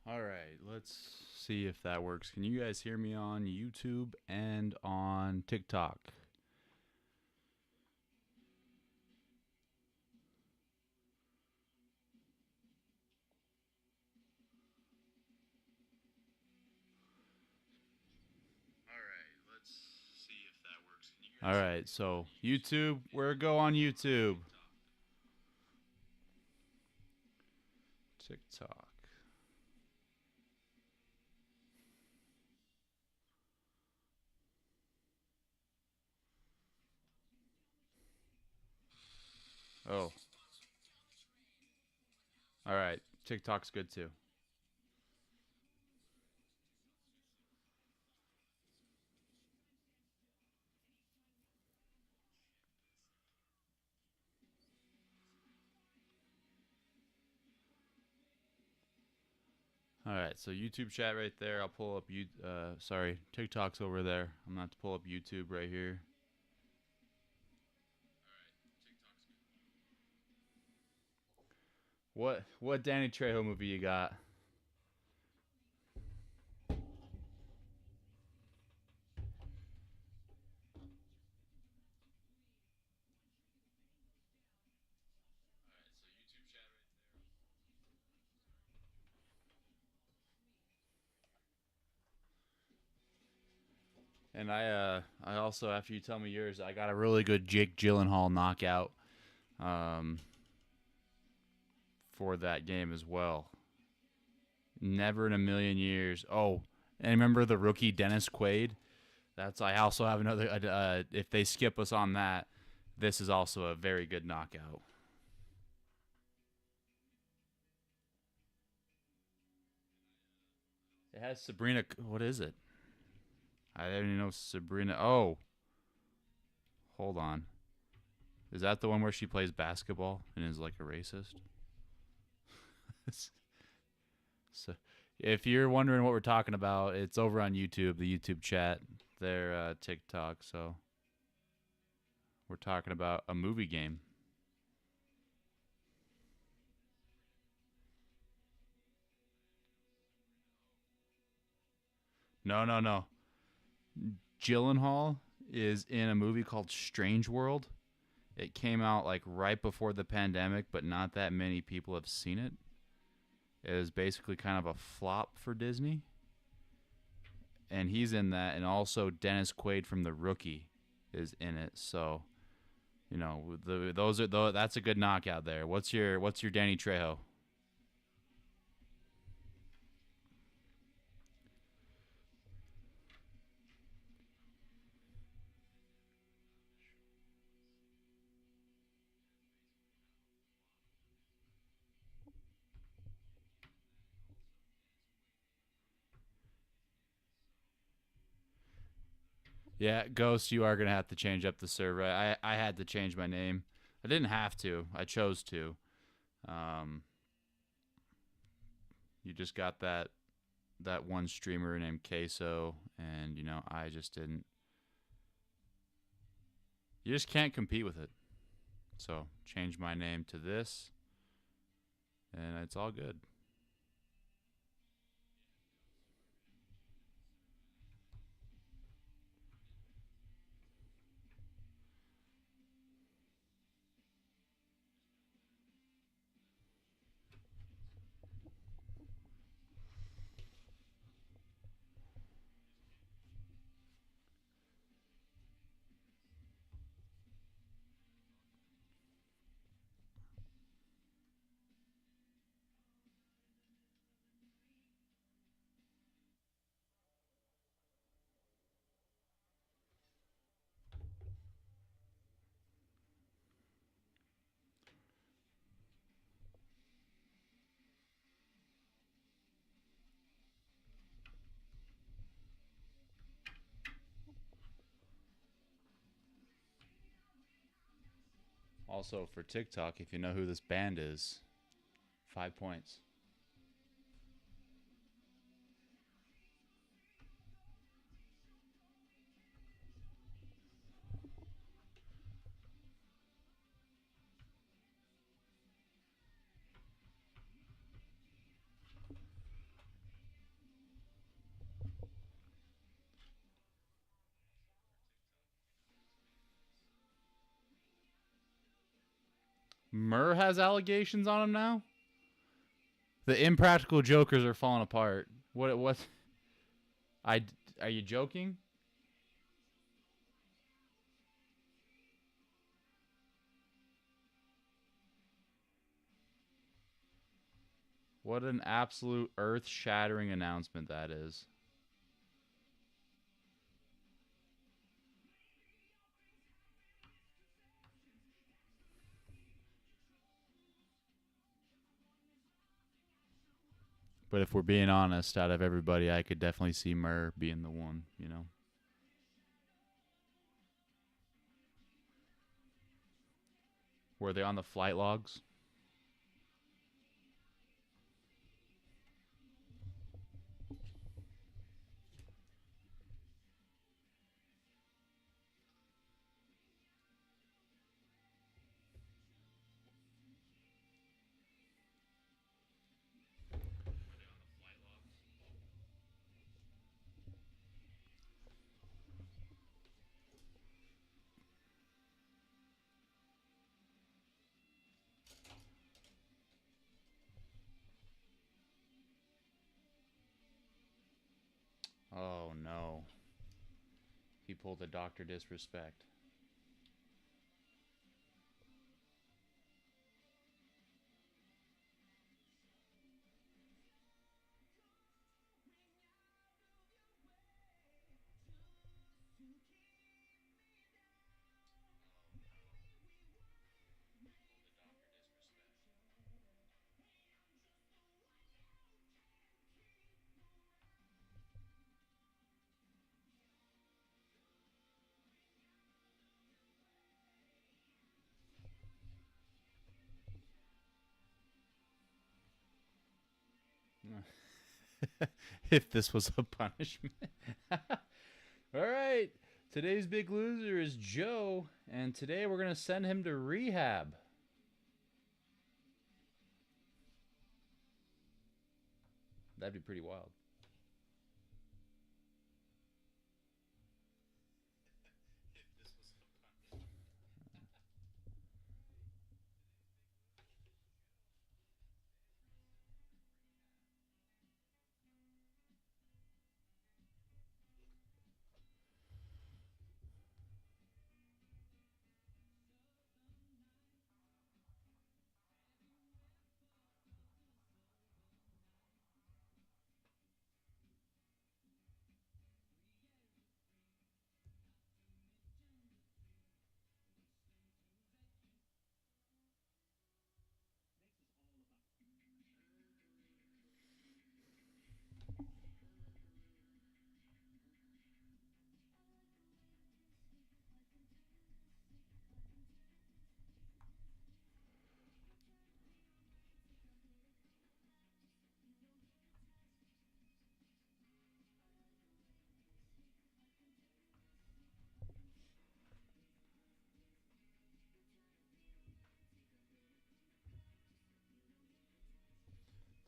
All right, let's see if that works. Can you guys hear me on YouTube and on TikTok? All right, so YouTube, where go on YouTube? TikTok. Oh, all right. TikTok's good too. All right, so YouTube chat right there. I'll pull up you. Sorry, TikTok's over there. I'm gonna have to pull up YouTube right here. What Danny Trejo movie you got? And I also, after you tell me yours, I got a really good Jake Gyllenhaal knockout um, for that game as well. Never in a million years. Oh, and remember the rookie Dennis Quaid? That's I also have another. If they skip us on that, this is also a very good knockout. It has Sabrina. What is it? I didn't even know Sabrina. Oh, hold on. Is that the one where she plays basketball and is like a racist? So, if you're wondering what we're talking about, it's over on YouTube, the YouTube chat, their TikTok. So we're talking about a movie game. No, no, no. Gyllenhaal is in a movie called Strange World. It came out like right before the pandemic, but not that many people have seen it. It was basically kind of a flop for Disney, and he's in that, and also Dennis Quaid from The Rookie is in it. So that's a good knockout there. What's your Danny Trejo? Yeah, Ghost, you are gonna have to change up the server. I had to change my name. I didn't have to. I chose to. Um, you just got that one streamer named Queso, and I just didn't. You just can't compete with it. So change my name to this, and it's all good. Also for TikTok, if you know who this band is, 5 points. Murr has allegations on him now. The Impractical Jokers are falling apart. What? What? I. Are you joking? What an absolute earth-shattering announcement that is. But if we're being honest, out of everybody, I could definitely see Murr being the one, you know. Were they on the flight logs? Oh no. He pulled a Dr. Disrespect. If this was a punishment. All right. Today's big loser is Joe, and today we're going to send him to rehab. That'd be pretty wild.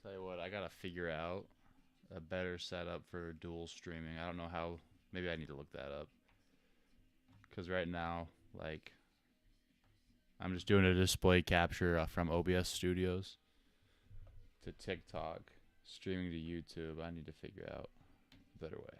Tell you what, I got to figure out a better setup for dual streaming. I don't know how. Maybe I need to look that up. Because right now, like, I'm just doing a display capture from OBS Studios to TikTok, streaming to YouTube. I need to figure out a better way.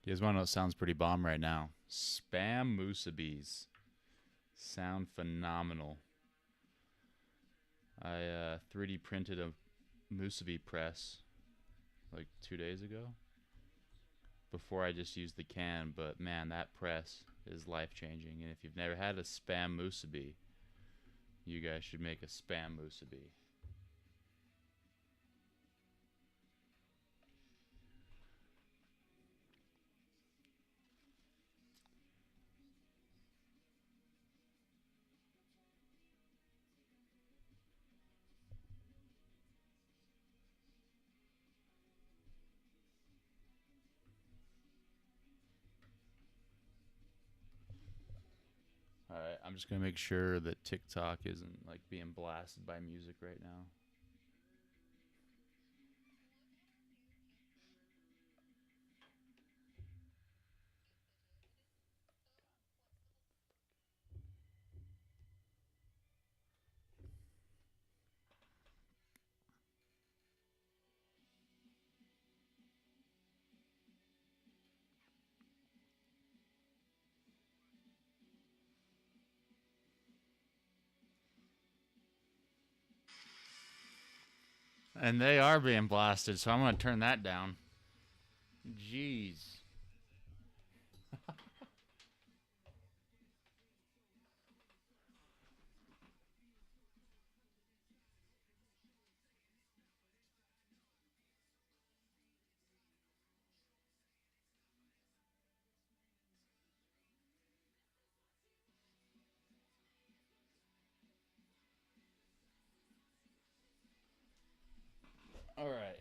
You guys want to know what sounds pretty bomb right now? Spam Musabis sound phenomenal. I 3D printed a Musabi press like 2 days ago before I just used the can, but man, that press is life changing. And if you've never had a Spam Musabi, you guys should make a Spam Musabi. I'm just gonna make sure that TikTok isn't like being blasted by music right now. And they are being blasted, so I'm gonna turn that down. Jeez. All right.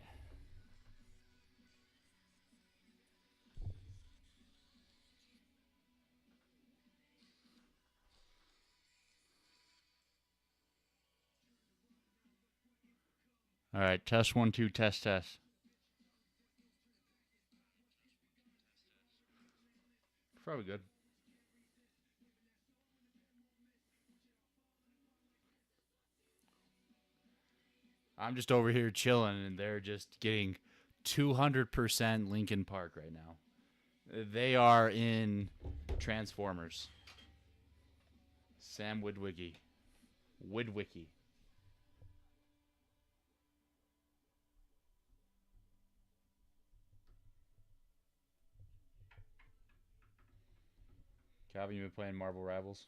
All right. Test 1 2. Test. Probably good. I'm just over here chilling, and they're just getting 200% Linkin Park right now. They are in Transformers. Sam Witwicky. Witwicky. Calvin, you been playing Marvel Rivals?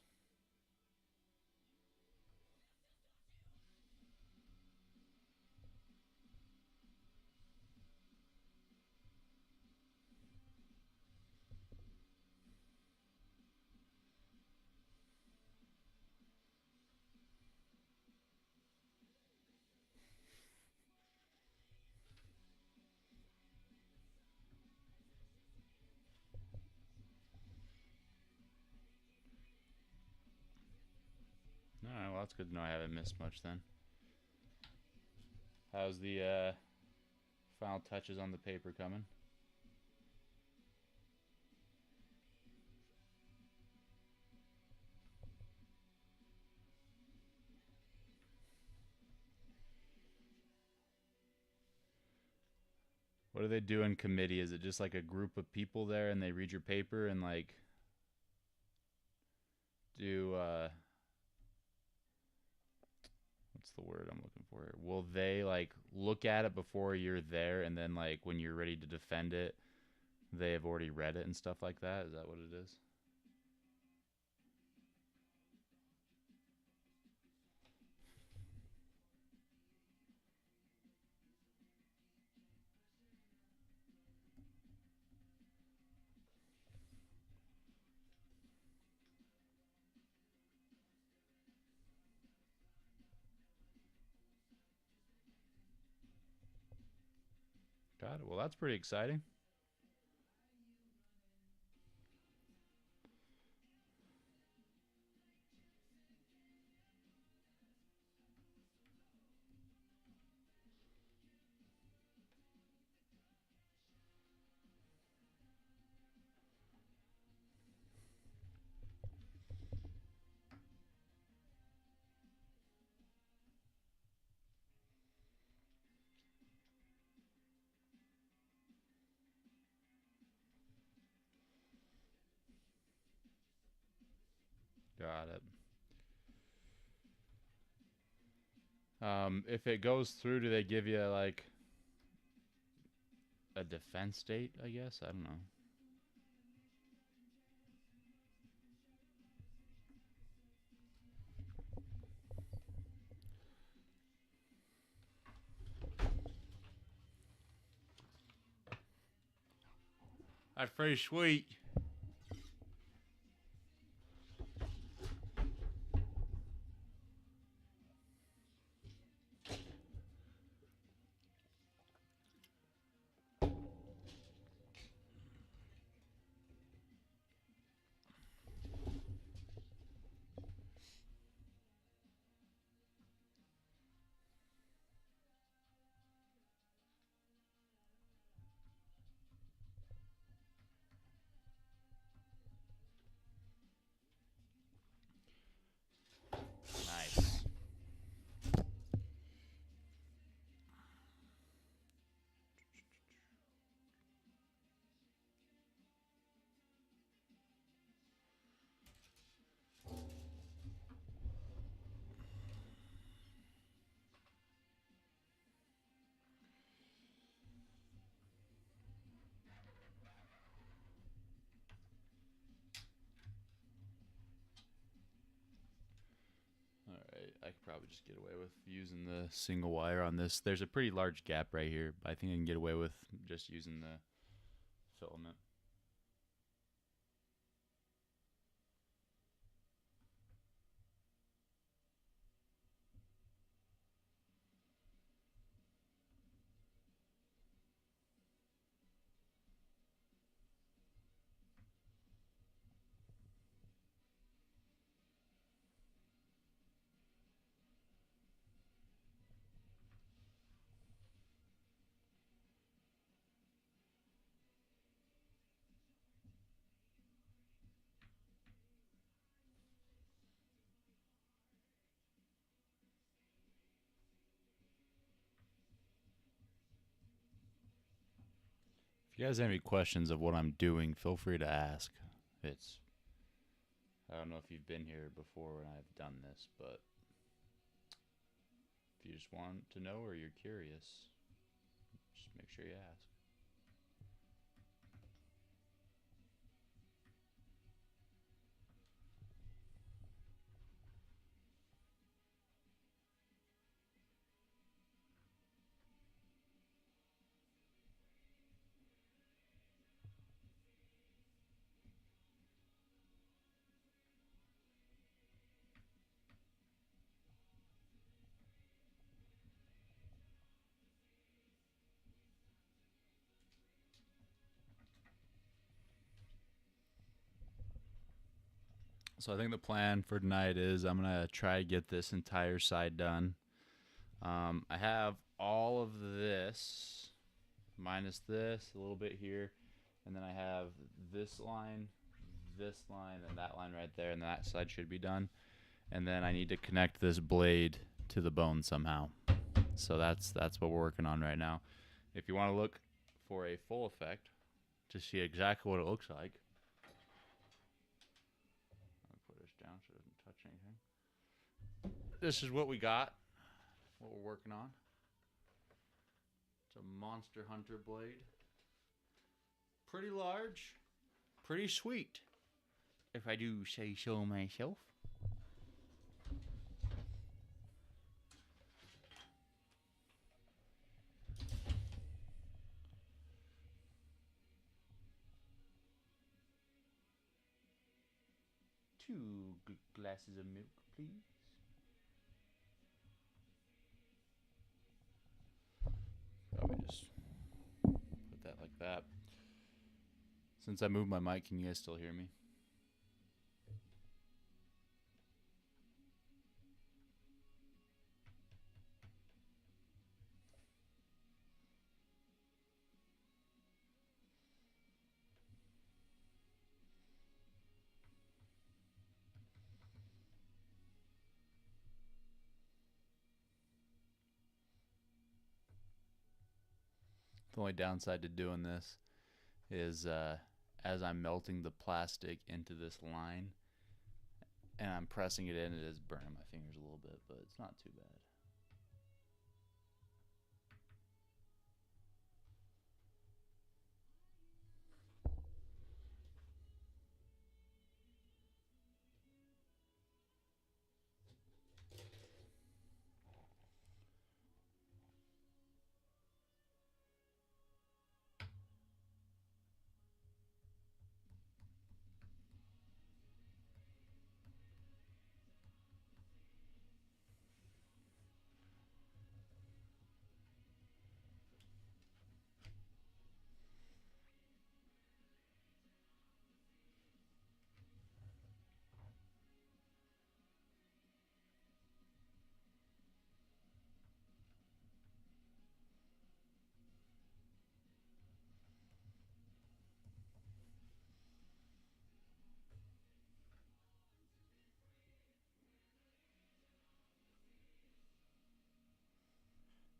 All right, well, that's good to know I haven't missed much then. How's the final touches on the paper coming? What do they do in committee? Is it just like a group of people there and they read your paper and like do what's the word I'm looking for here? Will they like look at it before you're there and then like when you're ready to defend it, they have already read it and stuff like that? Is that what it is? Got it. Well, that's pretty exciting. Got it. If it goes through, do they give you like a defense date? I guess I don't know. That's pretty sweet. I could probably just get away with using the single wire on this. There's a pretty large gap right here, but I think I can get away with just using the filament. If you guys have any questions of what I'm doing, feel free to ask. It's I don't know if you've been here before when I've done this, but if you just want to know or you're curious, just make sure you ask. So I think the plan for tonight is I'm going to try to get this entire side done. I have all of this, minus this, a little bit here, and then I have this line, and that line right there, and that side should be done. And then I need to connect this blade to the bone somehow. So that's what we're working on right now. If you want to look for a full effect to see exactly what it looks like, I'll put this down so it doesn't touch anything. This is what we got, what we're working on. It's a Monster Hunter blade. Pretty large, pretty sweet, if I do say so myself. Two glasses of milk, please. Probably just put that like that. Since I moved my mic, can you guys still hear me? The only downside to doing this is as I'm melting the plastic into this line and I'm pressing it in, it is burning my fingers a little bit, but it's not too bad.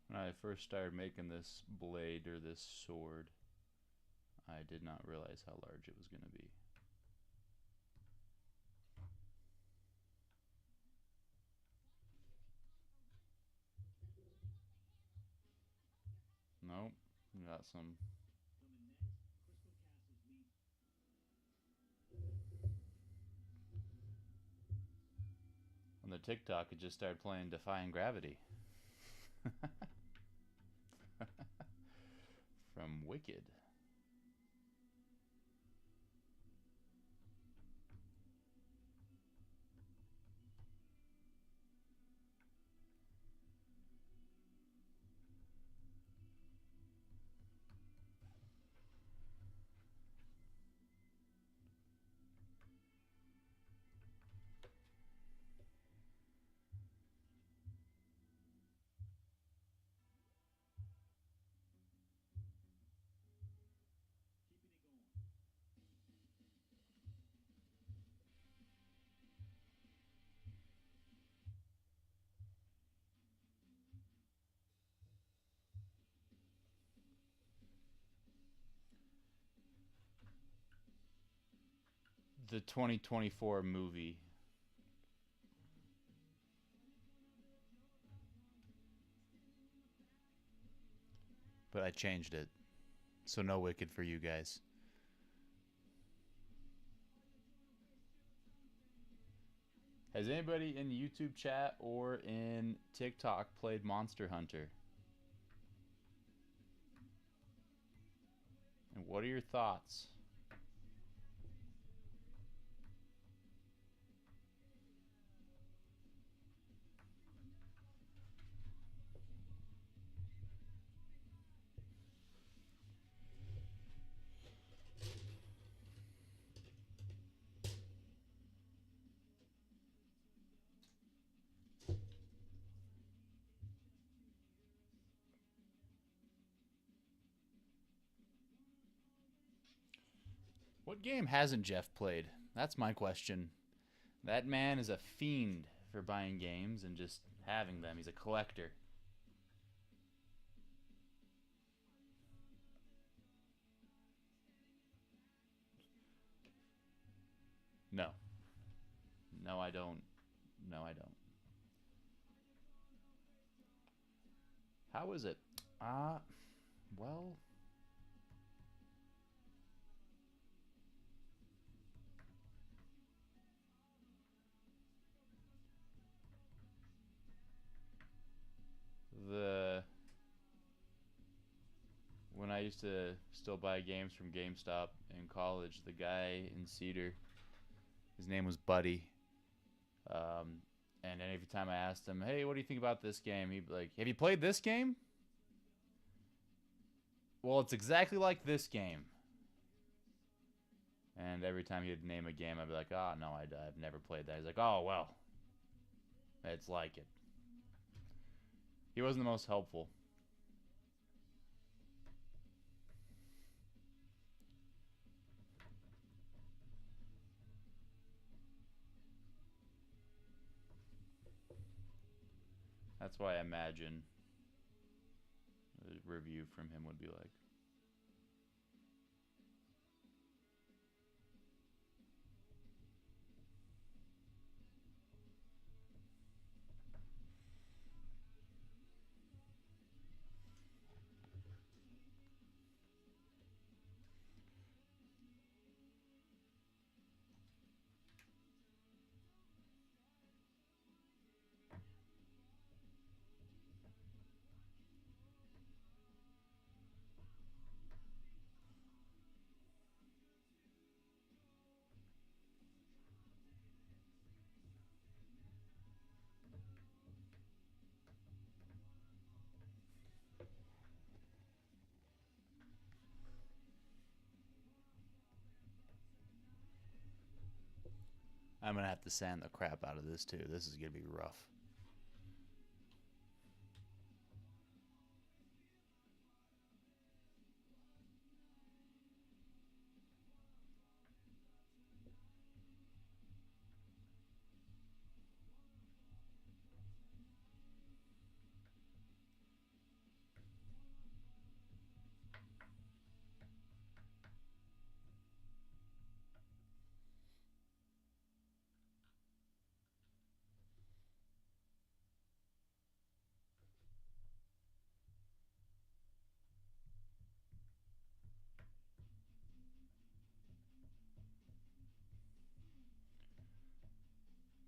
When I first started making this blade or this sword, I did not realize how large it was going to be. Nope, we got some. On the TikTok, it just started playing Defying Gravity from Wicked. The 2024 movie. But I changed it. So no Wicked for you guys. Has anybody in the YouTube chat or in TikTok played Monster Hunter? And what are your thoughts? What game hasn't Jeff played? That's my question. That man is a fiend for buying games and just having them. He's a collector. No. No, I don't. No, I don't. How is it? Well, the when I used to still buy games from GameStop in college, the guy in Cedar, his name was Buddy. And every time I asked him, "Hey, what do you think about this game?" He'd be like, "Have you played this game?" Well, it's exactly like this game. And every time he'd name a game, I'd be like, "Oh no, I've never played that." He's like, "Oh well, it's like it." He wasn't the most helpful. That's why I imagine a review from him would be like. I'm gonna have to sand the crap out of this too. This is gonna be rough.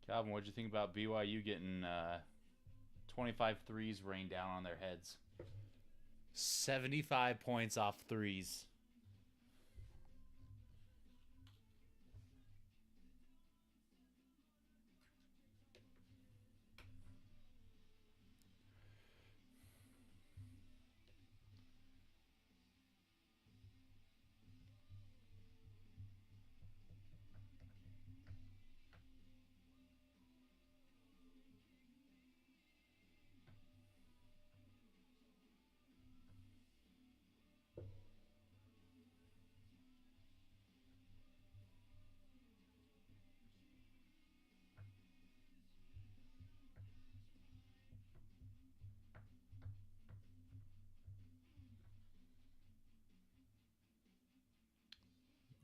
Calvin, what'd you think about BYU getting 25 threes rained down on their heads? 75 points off threes.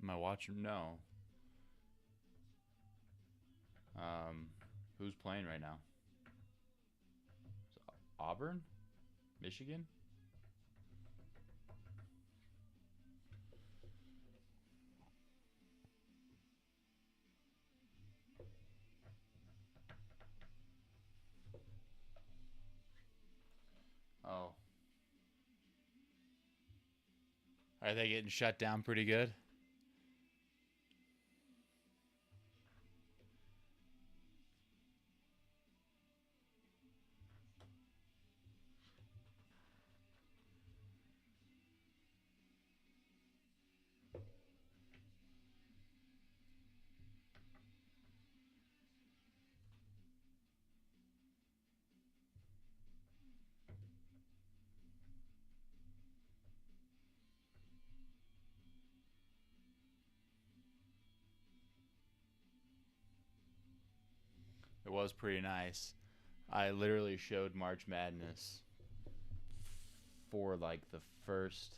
Am I watching? No. Who's playing right now? Auburn? Michigan? Oh. Are they getting shut down pretty good? It was pretty nice. I literally showed March Madness for like the first.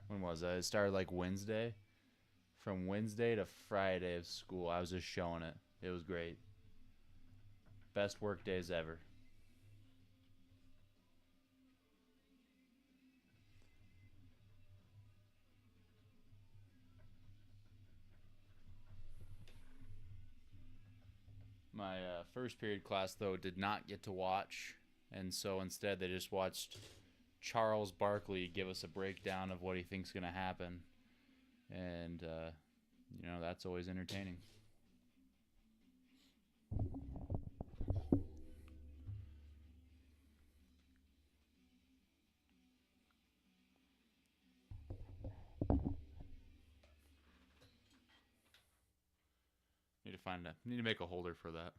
When was that? It started like Wednesday. From Wednesday to Friday of school, I was just showing it. It was great. Best work days ever. My first period class, though, did not get to watch. And so instead, they just watched Charles Barkley give us a breakdown of what he thinks going to happen. And, that's always entertaining. Need to make a holder for that.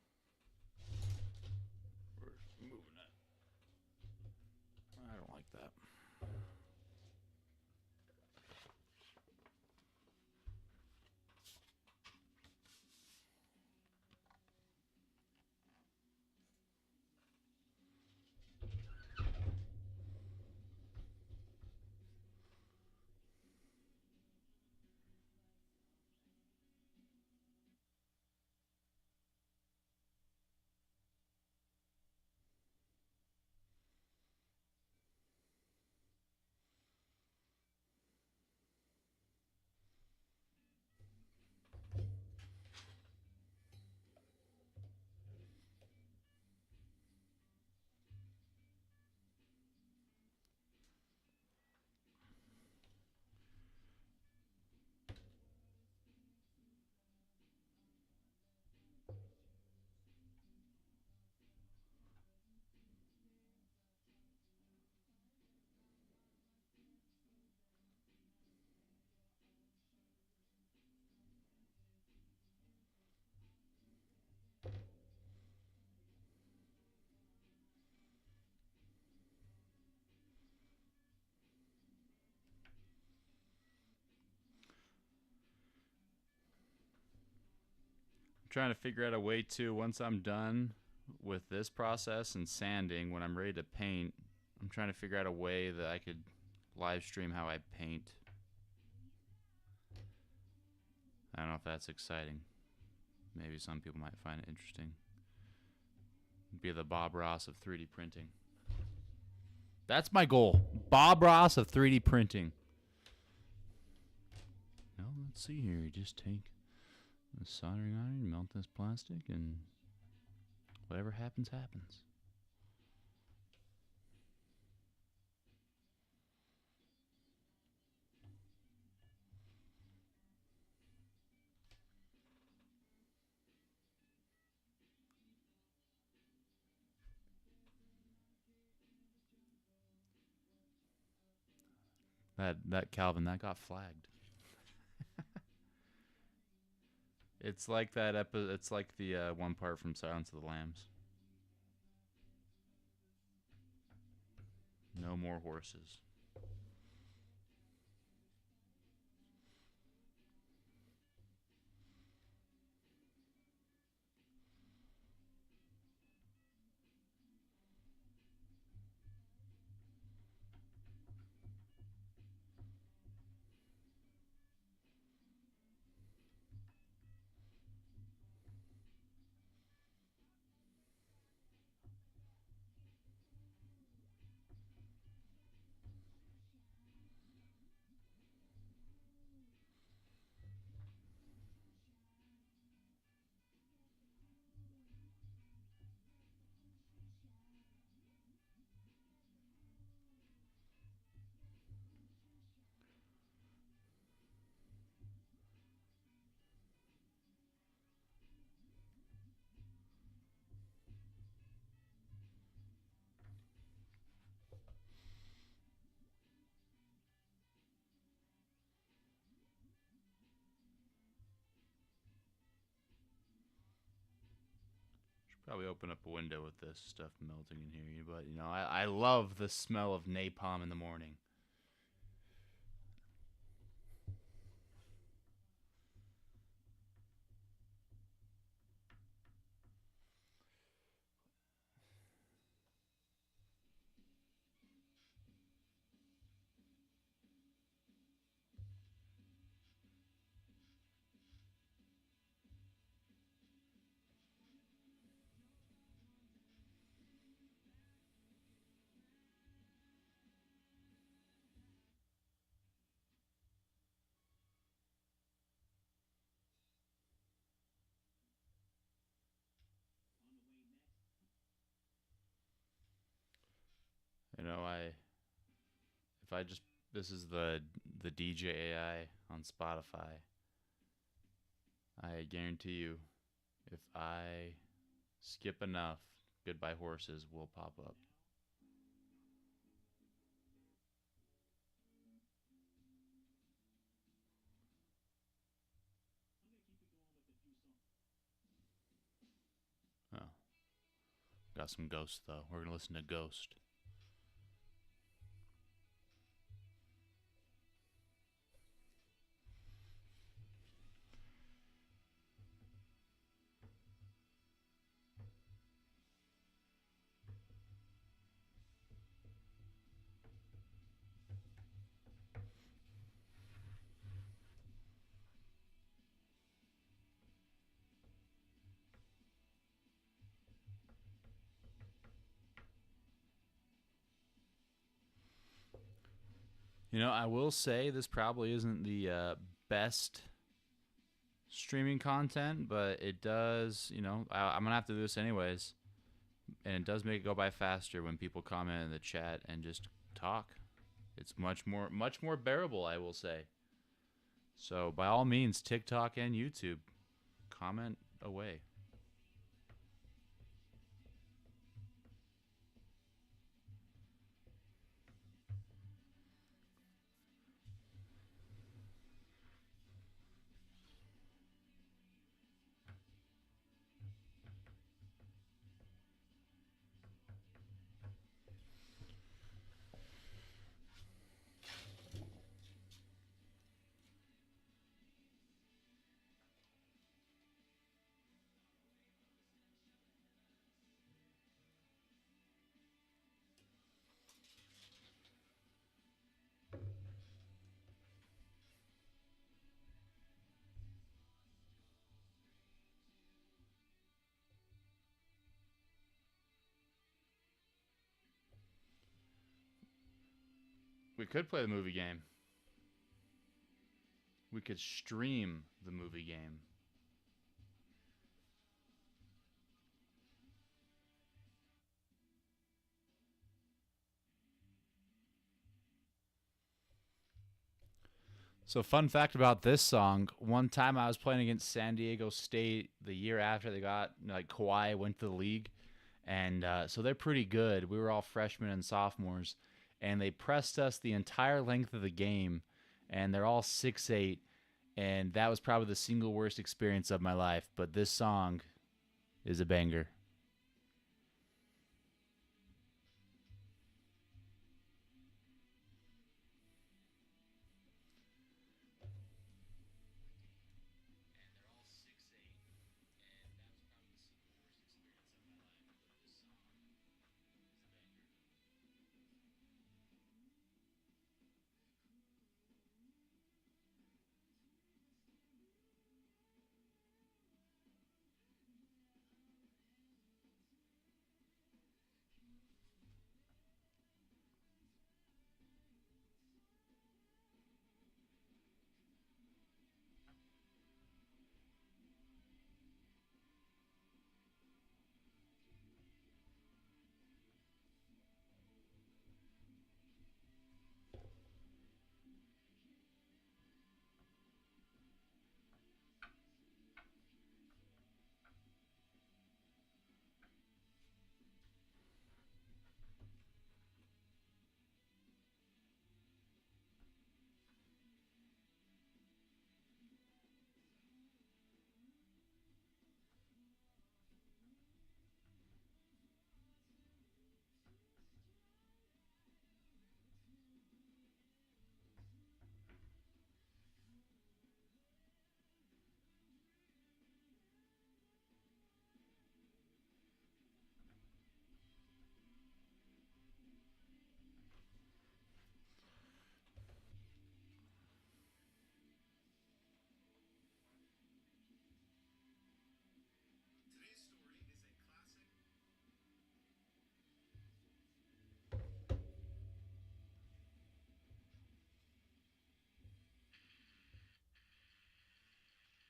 We're moving it. I don't like that. Trying to figure out a way to, once I'm done with this process and sanding, when I'm ready to paint, I'm trying to figure out a way that I could live stream how I paint. I don't know if that's exciting. Maybe some people might find it interesting. Be the Bob Ross of 3D printing. That's my goal. Bob Ross of 3D printing. Now let's see here. Just take The soldering iron, melt this plastic, and whatever happens, happens. That Calvin, that got flagged. It's like that It's like the one part from Silence of the Lambs. No more horses. Should probably open up a window with this stuff melting in here, but you know, I love the smell of napalm in the morning. You know, if I just this is the DJ AI on Spotify. I guarantee you, if I skip enough, Goodbye Horses will pop up. Oh, got some Ghost though. We're gonna listen to Ghost. You know, I will say this probably isn't the best streaming content, but it does. You know, I'm gonna have to do this anyways, and it does make it go by faster when people comment in the chat and just talk. It's much more bearable, I will say. So by all means, TikTok and YouTube, comment away. We could play the movie game. We could stream the movie game. So, fun fact about this song: one time I was playing against San Diego State the year after they got like Kawhi went to the league, and so they're pretty good. We were all freshmen and sophomores, and they pressed us the entire length of the game, and they're all 6'8", and that was probably the single worst experience of my life. But this song is a banger.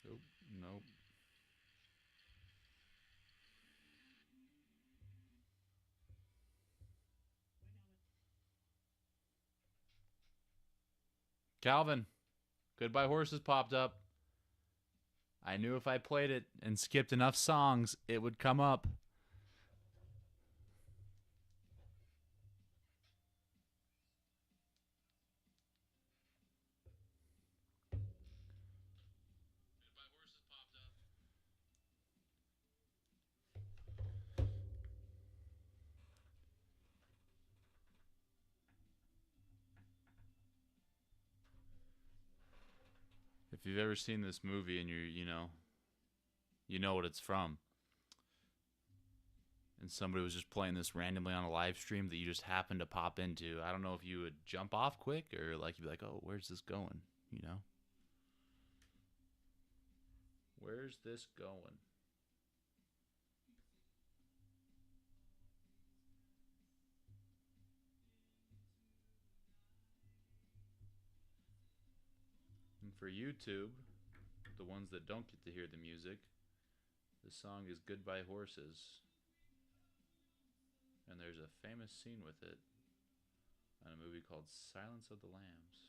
Nope. Nope. Calvin, Goodbye Horses popped up. I knew if I played it and skipped enough songs, it would come up. If you've ever seen this movie and you know what it's from, and somebody was just playing this randomly on a live stream that you just happened to pop into, I don't know if you would jump off quick or like you'd be like, "Oh, where's this going?" You know? Where's this going? And for YouTube, the ones that don't get to hear the music, the song is Goodbye Horses. And there's a famous scene with it on a movie called Silence of the Lambs.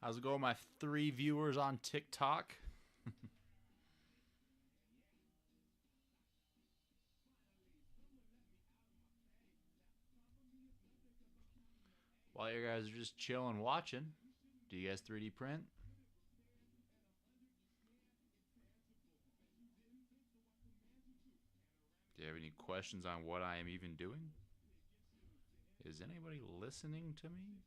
How's it going, my 3 viewers on TikTok? While you guys are just chilling watching, do you guys 3D print? Do you have any questions on what I am even doing? Is anybody listening to me?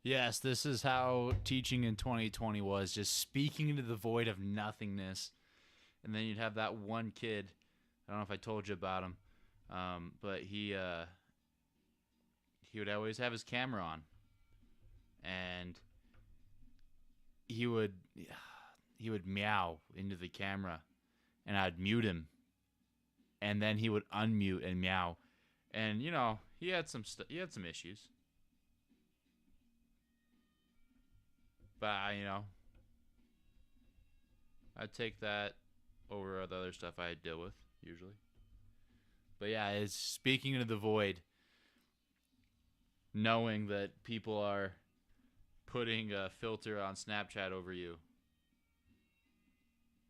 Yes, this is how teaching in 2020 was, just speaking into the void of nothingness. And then you'd have that one kid. I don't know if I told you about him, but he would always have his camera on, and he would meow into the camera, and I'd mute him, and then he would unmute and meow, and he had some issues, but I'd take that over the other stuff I deal with usually. But yeah, it's speaking into the void, knowing that people are putting a filter on Snapchat over you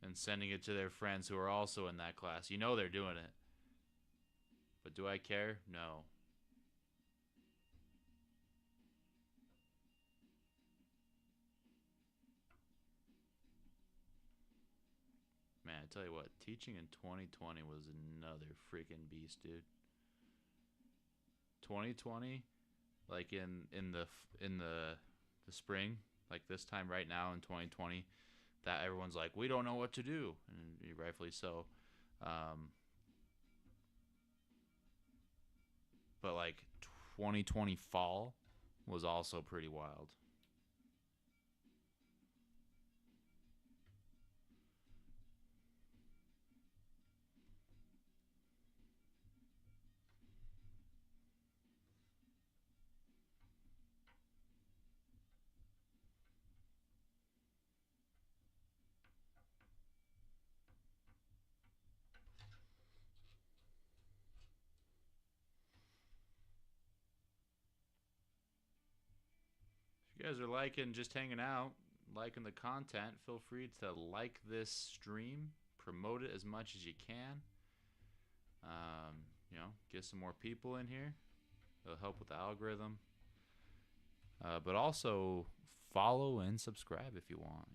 and sending it to their friends who are also in that class. You know they're doing it. But do I care? No. Man, I tell you what, teaching in 2020 was another freaking beast, dude. 2020, like in the spring, like this time right now in 2020, that everyone's like, we don't know what to do, and rightfully so. But like 2020 fall was also pretty wild. guys are liking just hanging out, liking the content, feel free to like this stream, promote it as much as you can. Get some more people in here. It'll help with the algorithm. But also follow and subscribe if you want.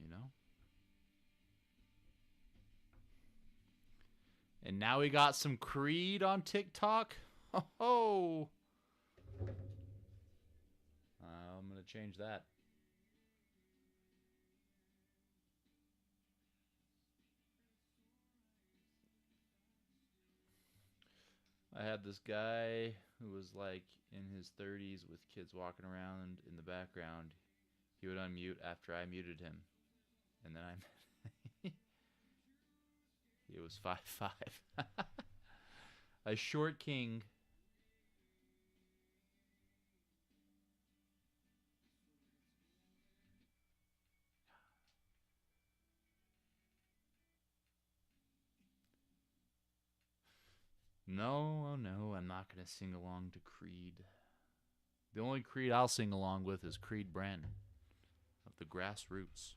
And now we got some Creed on TikTok. Oh, I'm going to change that. I had this guy who was like in his 30s with kids walking around in the background. He would unmute after I muted him. And then he was 5'5". A short king. No, oh no, I'm not going to sing along to Creed. The only Creed I'll sing along with is Creed Bratton of the Grassroots.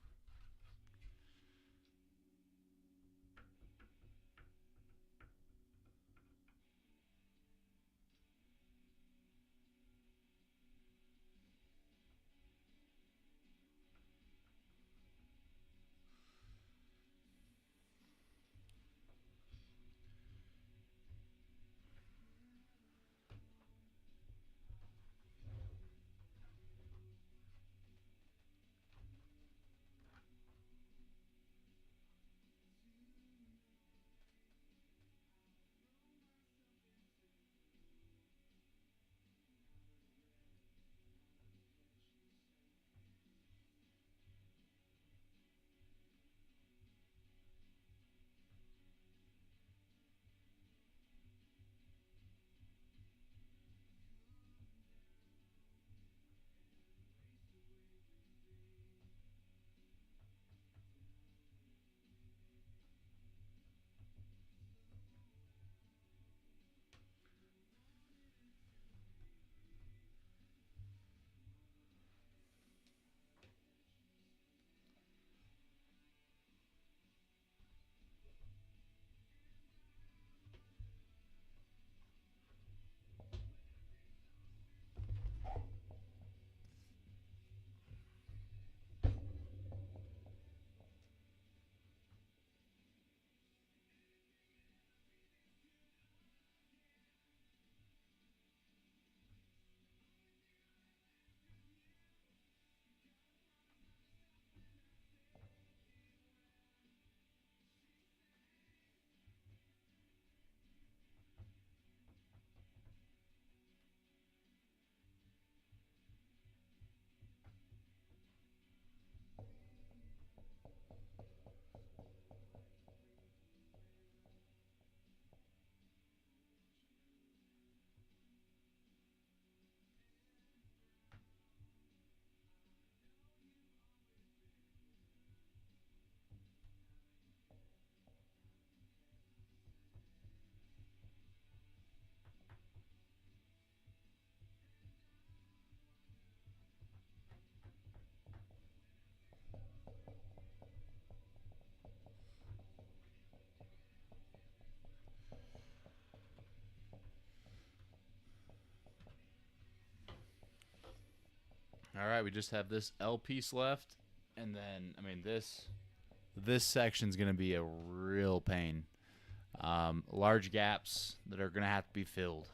All right, we just have this L piece left, and then this section's gonna be a real pain. Large gaps that are gonna have to be filled.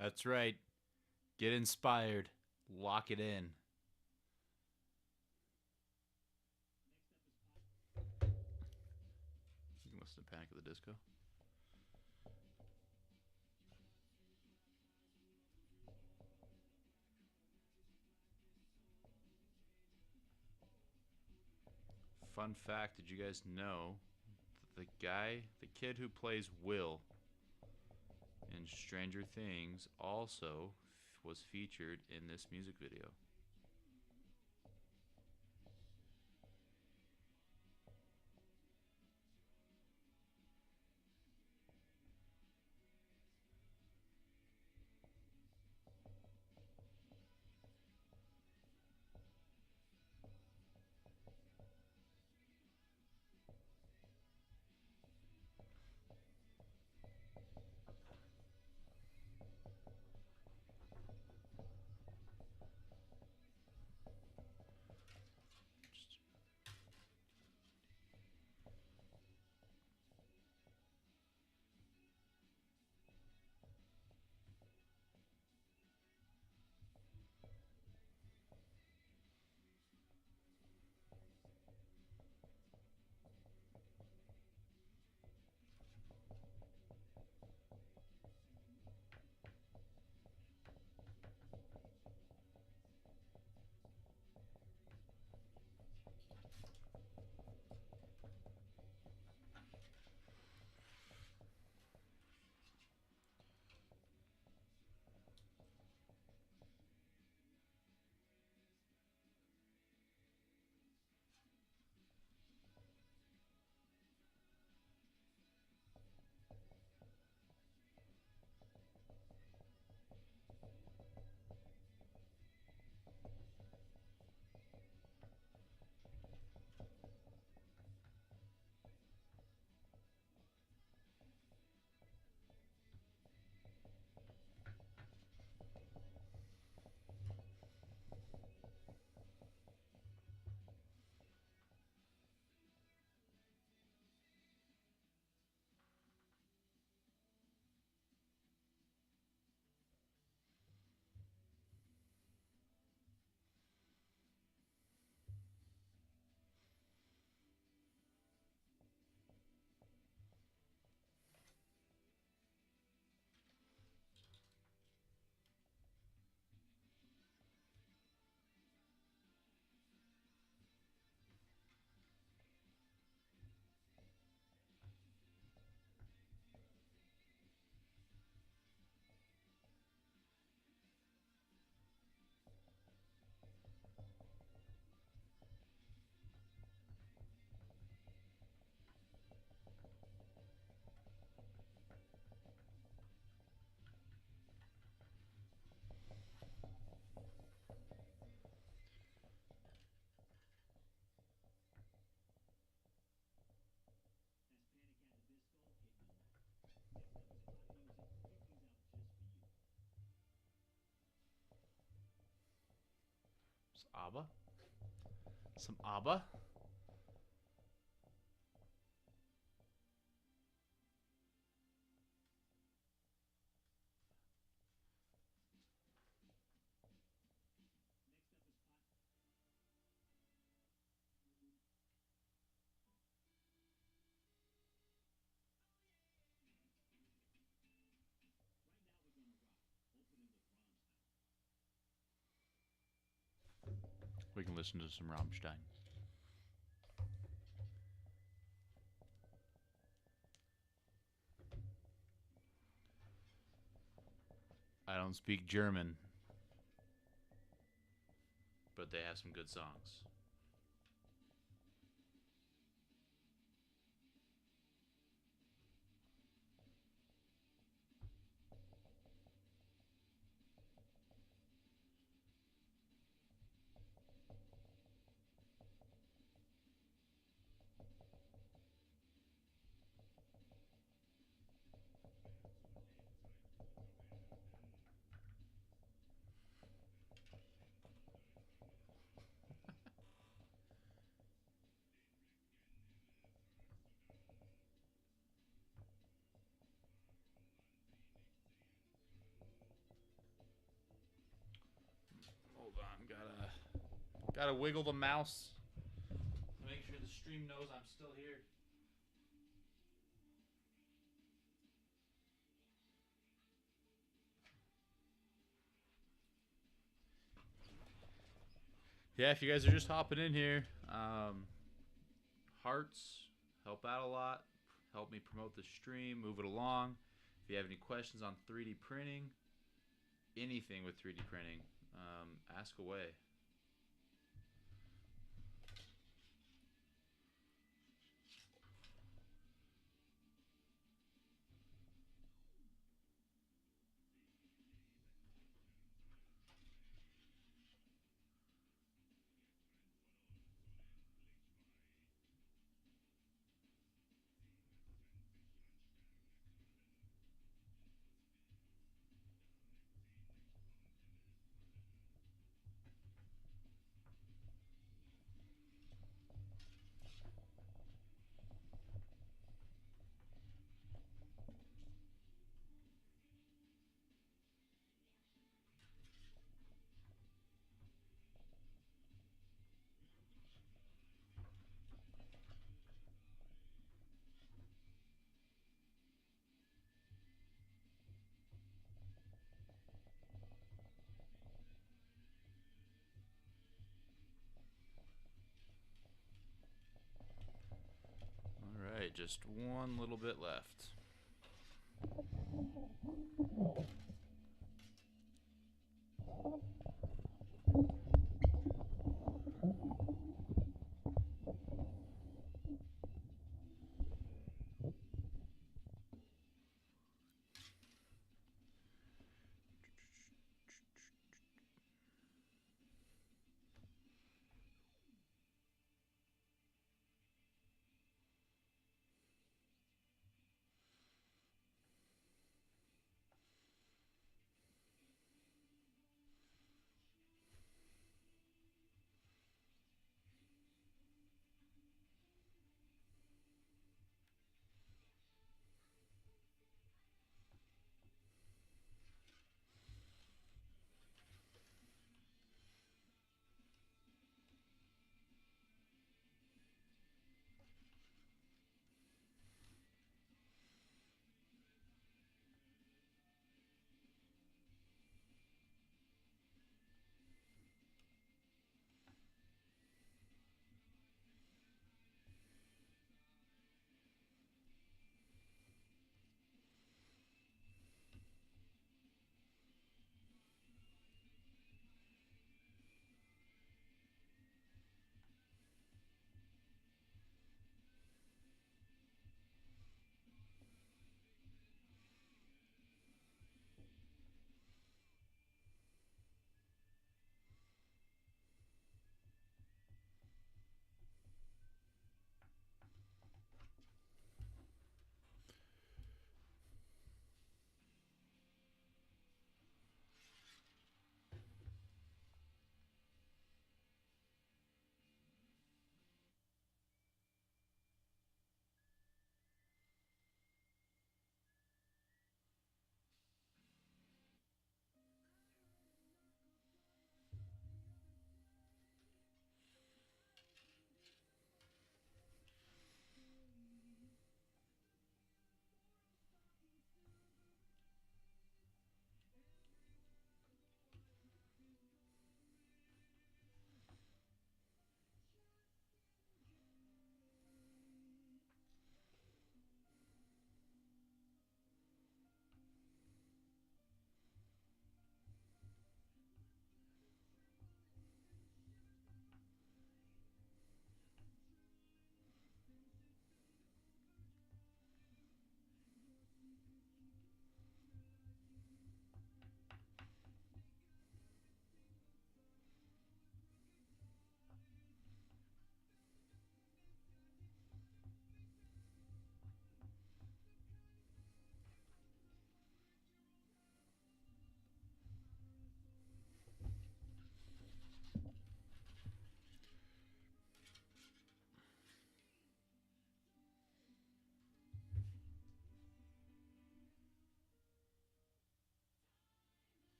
That's right. Get inspired. Lock it in. You can listen to Panic at the Disco. Fun fact, did you guys know that the kid who plays Will in Stranger Things also was featured in this music video? ABBA? Some ABBA? We can listen to some Rammstein. I don't speak German, but they have some good songs. Gotta wiggle the mouse to make sure the stream knows I'm still here. Yeah, if you guys are just hopping in here, hearts help out a lot. Help me promote the stream, move it along. If you have any questions on 3D printing, anything with 3D printing, ask away. Alright, just one little bit left.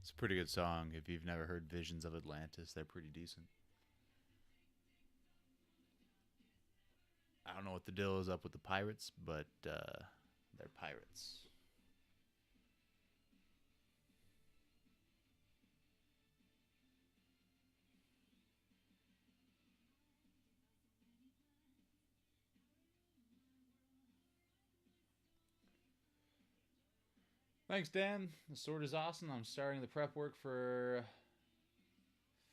It's a pretty good song. If you've never heard Visions of Atlantis, they're pretty decent. I don't know what the deal is up with the pirates, but they're pirates. Thanks, Dan. The sword is awesome. I'm starting the prep work for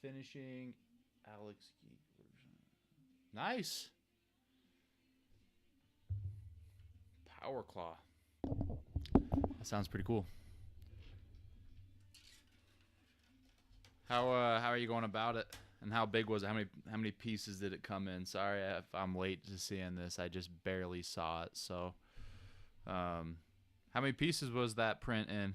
finishing Alex Geek version. Nice. Power Claw. That sounds pretty cool. How are you going about it? And how big was it? How many pieces did it come in? Sorry if I'm late to seeing this. I just barely saw it. So, how many pieces was that print in?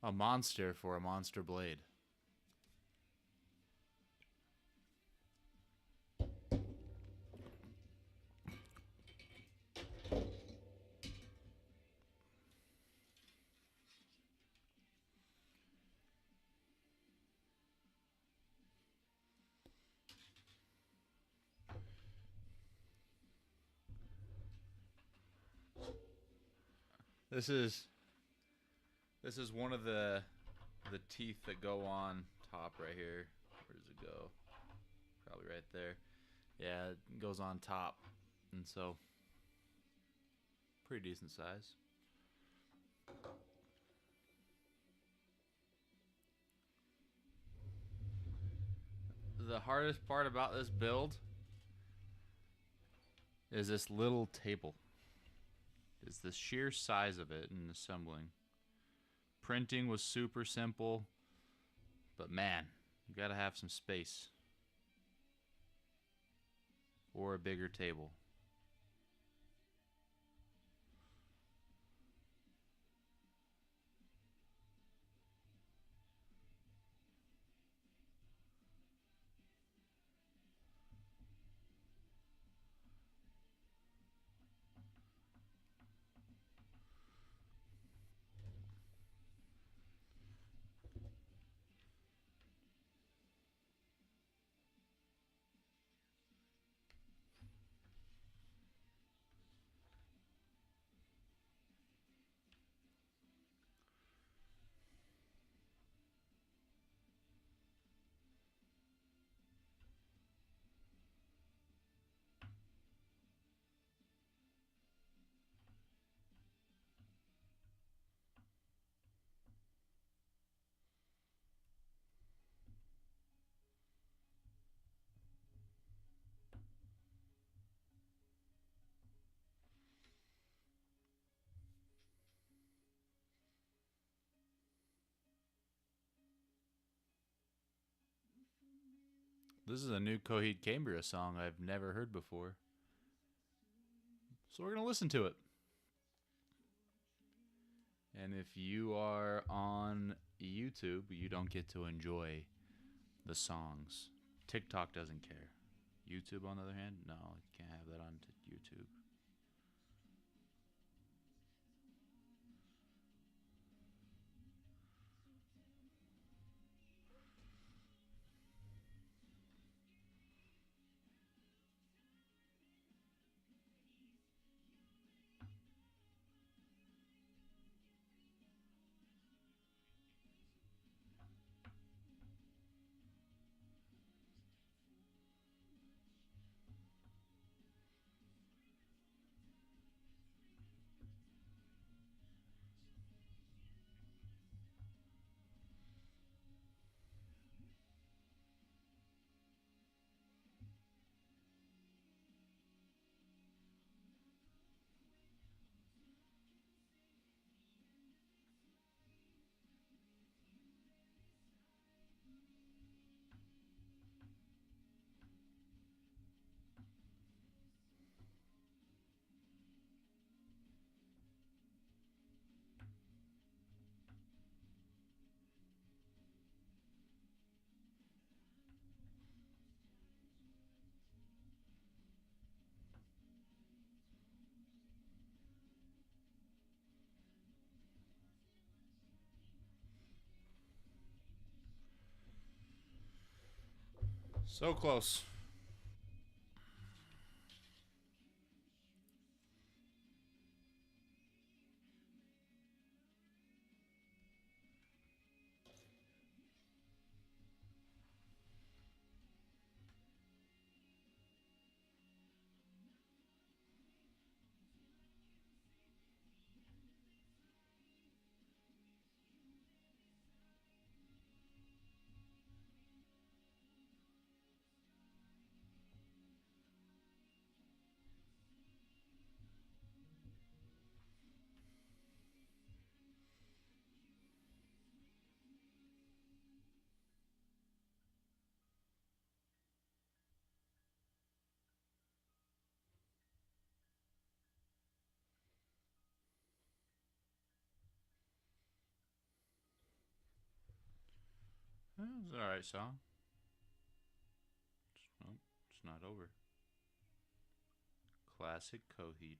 A monster for a monster blade. This is one of the teeth that go on top right here. Where does it go? Probably right there. Yeah, it goes on top. And so pretty decent size. The hardest part about this build is this little table. Is the sheer size of it and assembling. Printing was super simple, but man, you gotta have some space. Or a bigger table. This is a new Coheed Cambria song I've never heard before. So we're going to listen to it. And if you are on YouTube, you don't get to enjoy the songs. TikTok doesn't care. YouTube, on the other hand, no, you can't have that on YouTube. So close. It's an alright song. Nope, it's not over. Classic Coheed.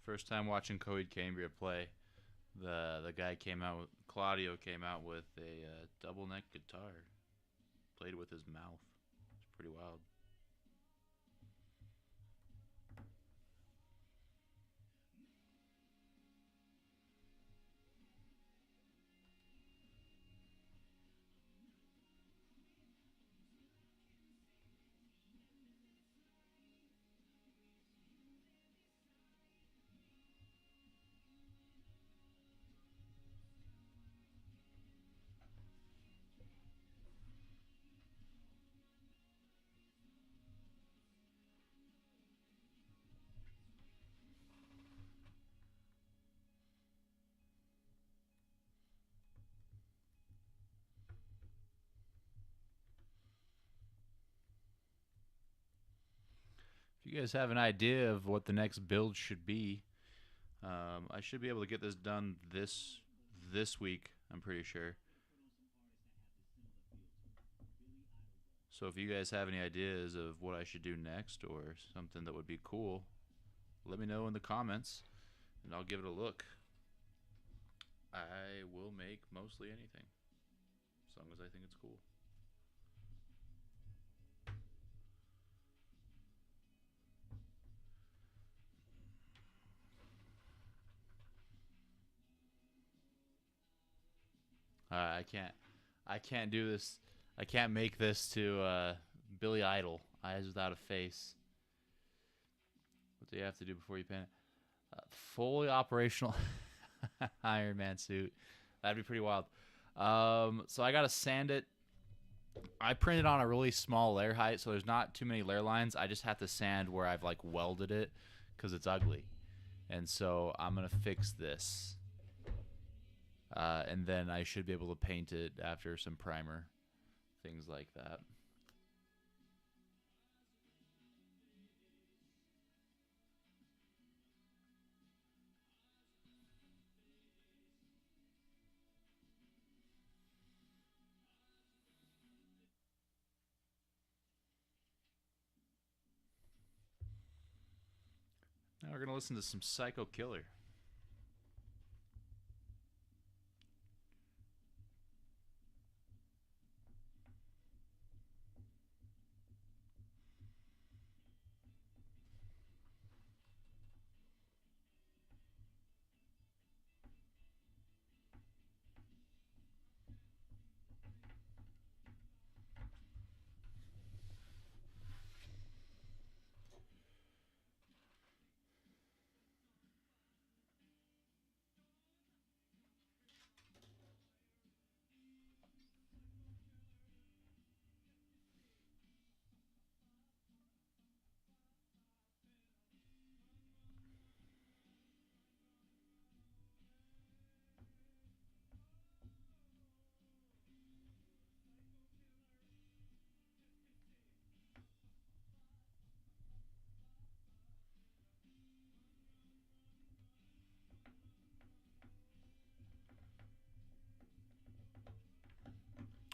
First time watching Coheed Cambria play, the guy came out with Claudio came out with a double neck guitar, played with his mouth. It's pretty wild. If you guys have an idea of what the next build should be, I should be able to get this done this week. I'm pretty sure. So if you guys have any ideas of what I should do next or something that would be cool, let me know in the comments, and I'll give it a look. I will make mostly anything, as long as I think it's cool. I can't do this. I can't make this to Billy Idol, Eyes Without a Face. What do you have to do before you paint it? Fully operational Iron Man suit. That'd be pretty wild. So I gotta sand it. I printed on a really small layer height, so there's not too many layer lines. I just have to sand where I've like welded it because it's ugly. And so I'm gonna fix this. And then I should be able to paint it after some primer, things like that. Now we're gonna listen to some Psycho Killer.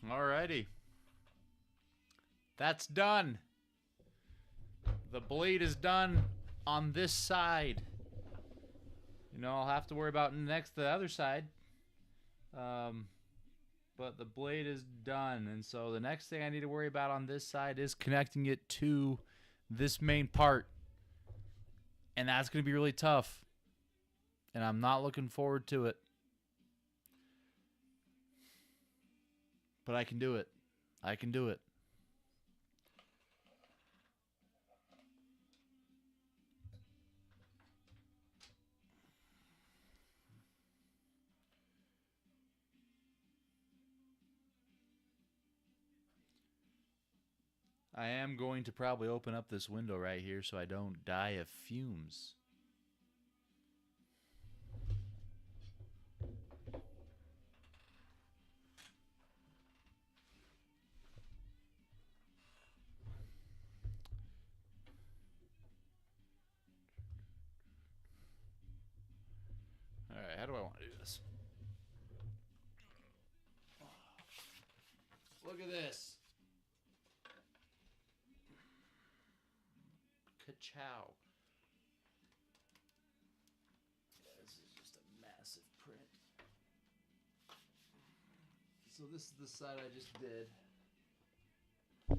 Alrighty. That's done. The blade is done on this side. You know, I'll have to worry about next the other side. But the blade is done, and so the next thing I need to worry about on this side is connecting it to this main part, and that's going to be really tough, and I'm not looking forward to it. But I can do it. I can do it. I am going to probably open up this window right here so I don't die of fumes. Alright, how do I want to do this? Look at this. Ka-chow. Yeah, this is just a massive print. So this is the side I just did. I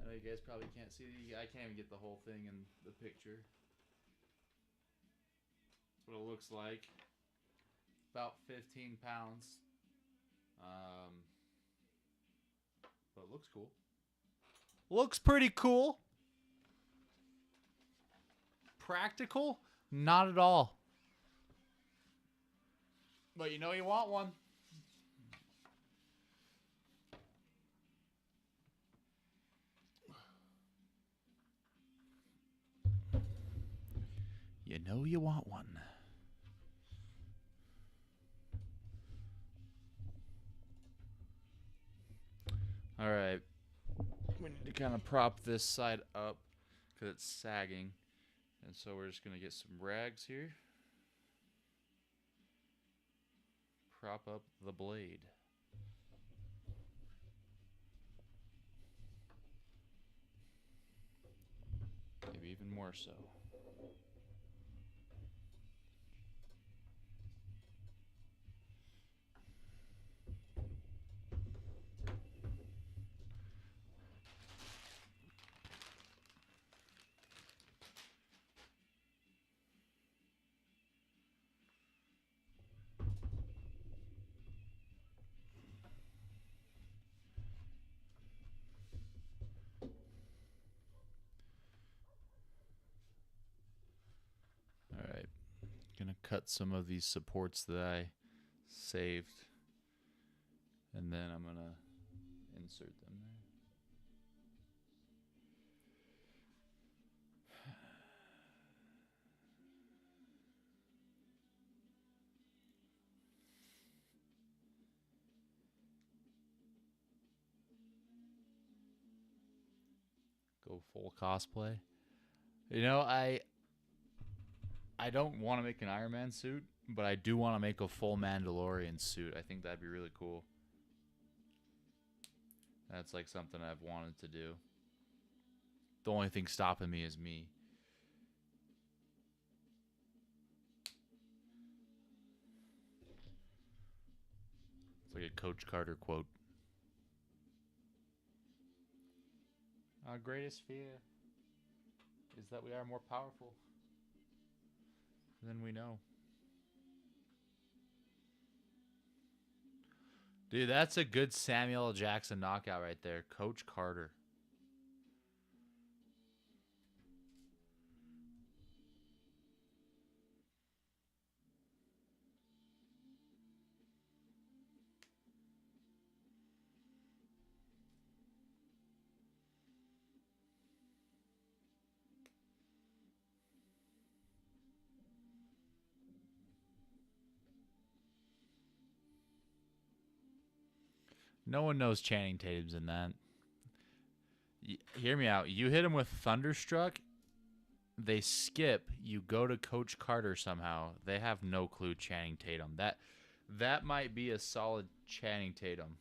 know you guys probably can't see the, I can't even get the whole thing in the picture. That's what it looks like. About 15 pounds. But it looks cool. Looks pretty cool. Practical? Not at all. But you know you want one. You know you want one. All right. We need to kind of prop this side up because it's sagging. And so we're just going to get some rags here. Prop up the blade. Maybe even more so. Alright, gonna cut some of these supports that I saved, and then I'm gonna insert them there. Go full cosplay. You know, I don't want to make an Iron Man suit, but I do want to make a full Mandalorian suit. I think that'd be really cool. That's like something I've wanted to do. The only thing stopping me is me. It's like a Coach Carter quote. Our greatest fear is that we are more powerful than we know. Dude, that's a good Samuel L. Jackson knockout right there. Coach Carter. No one knows Channing Tatum's in that. Hear me out. You hit him with Thunderstruck, they skip, you go to Coach Carter somehow. They have no clue Channing Tatum. That might be a solid Channing Tatum.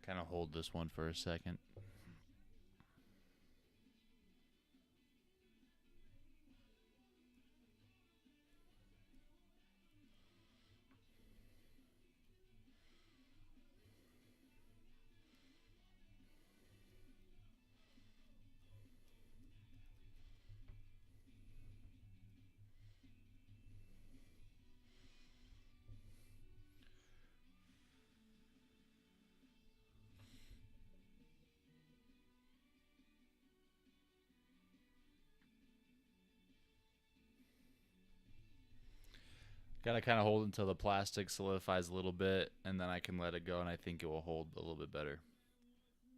kind of hold this one for a second. Gotta kind of hold until the plastic solidifies a little bit, and then I can let it go, and I think it will hold a little bit better.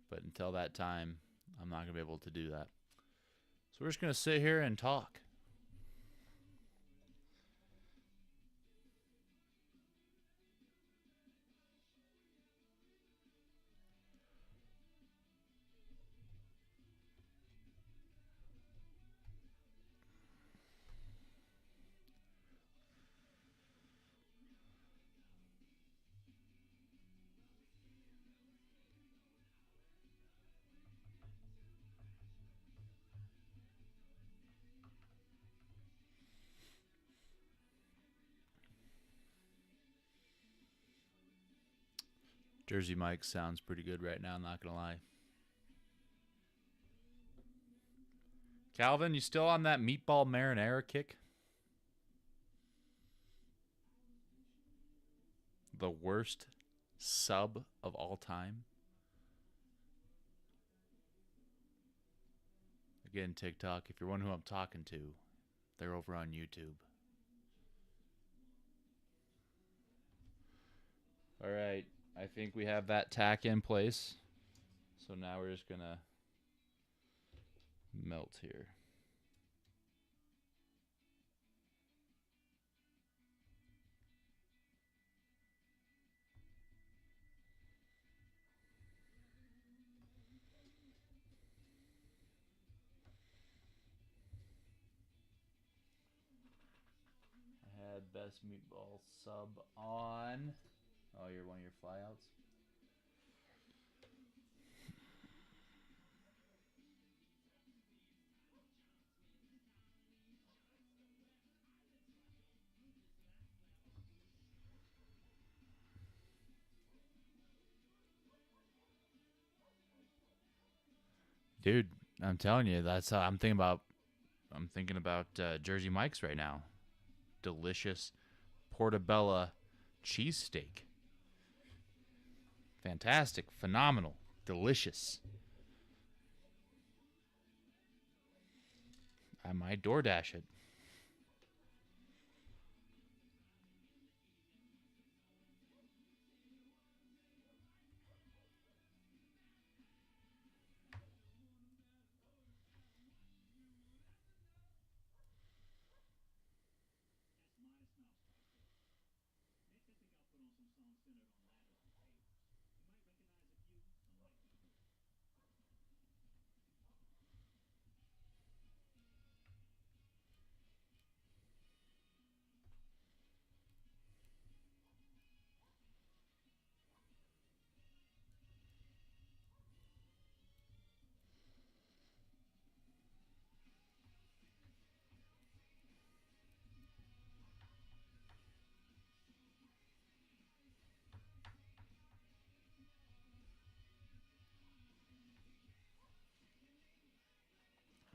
But until that time, I'm not going to be able to do that. So we're just going to sit here and talk. Jersey Mike sounds pretty good right now, not going to lie. Calvin, you still on that meatball marinara kick? The worst sub of all time? Again, TikTok, if you're wondering who I'm talking to, they're over on YouTube. All right. I think we have that tack in place. So now we're just going to melt here. I had best meatball sub on. Oh, you're one of your flyouts? Dude, I'm telling you, that's how I'm thinking about. I'm thinking about Jersey Mike's right now. Delicious portobello cheesesteak. Fantastic, phenomenal, delicious. I might DoorDash it.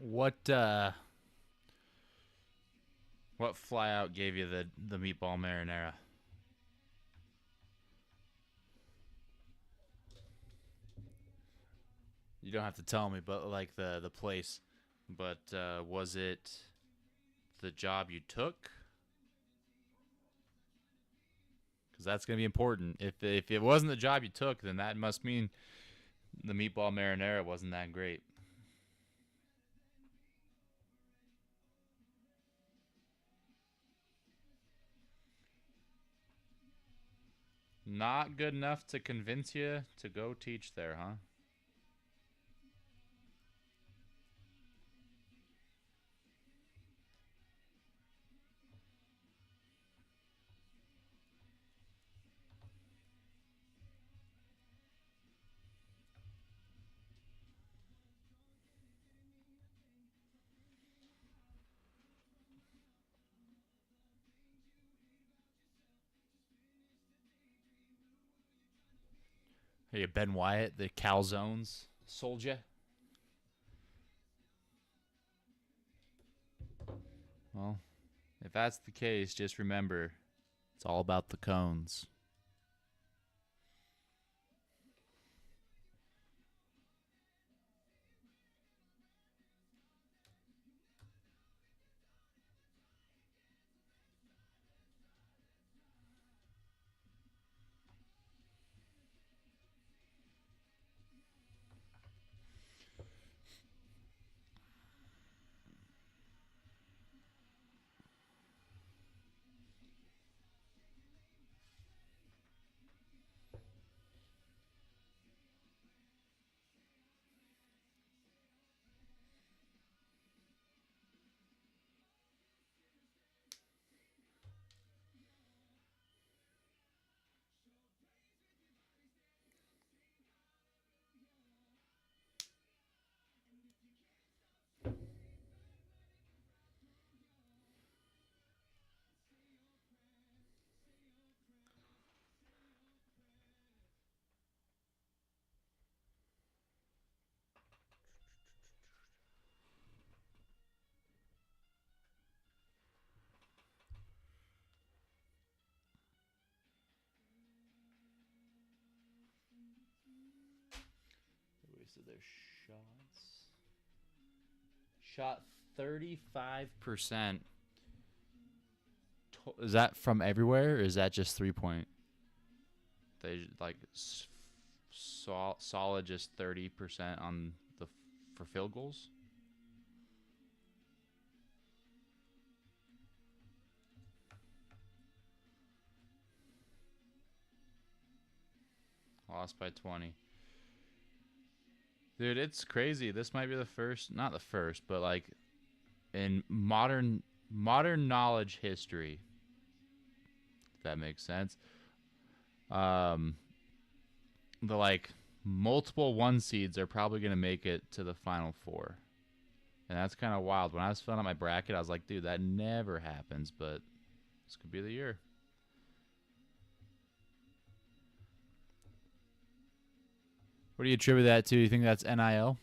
What flyout gave you the meatball marinara? You don't have to tell me, but like the place. But was it the job you took? Because that's gonna be important. If it wasn't the job you took, then that must mean the meatball marinara wasn't that great. Not good enough to convince you to go teach there, huh? Hey, Ben Wyatt, the calzones soldier. Well, if that's the case, just remember, it's all about the cones. Wasted their shots. Shot 35%. Is that from everywhere, or is that just 3-point? They like solid, just 30% on the for field goals. Lost by 20. Dude, it's crazy. This might be the first, not the first, but like in modern knowledge history, if that makes sense. The like multiple 1 seeds are probably going to make it to the final 4. And that's kind of wild. When I was filling out my bracket, I was like, dude, that never happens, but this could be the year. What do you attribute that to? You think that's NIL?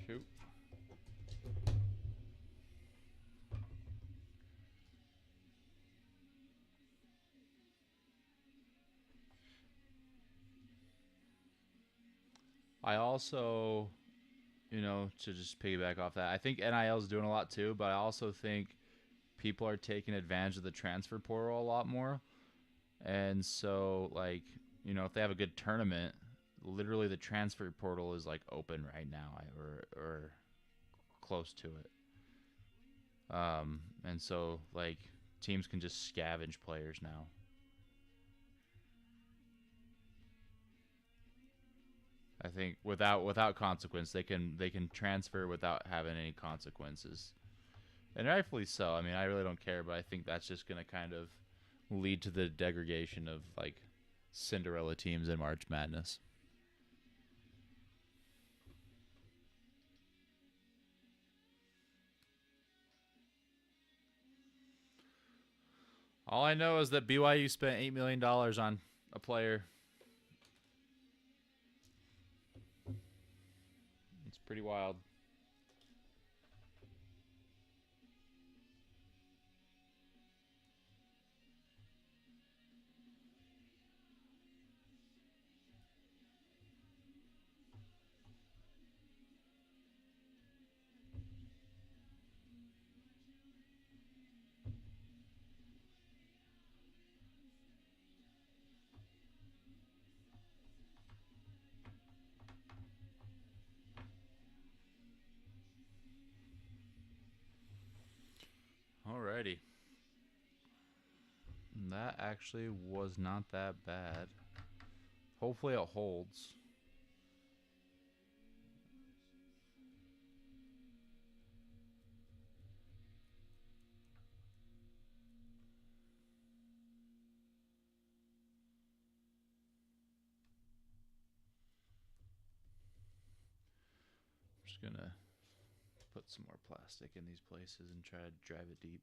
Shoot. I also, to just piggyback off that, I think NIL is doing a lot too, but I also think people are taking advantage of the transfer portal a lot more. And so, like, if they have a good tournament, literally the transfer portal is like open right now, or close to it. And so like teams can just scavenge players now. I think without consequence, they can transfer without having any consequences, and rightfully so. I mean, I really don't care, but I think that's just gonna kind of lead to the degradation of like Cinderella teams in March Madness. All I know is that BYU spent $8 million on a player. It's pretty wild. Alrighty. That actually was not that bad. Hopefully it holds. I'm just gonna put some more plastic in these places and try to drive it deep.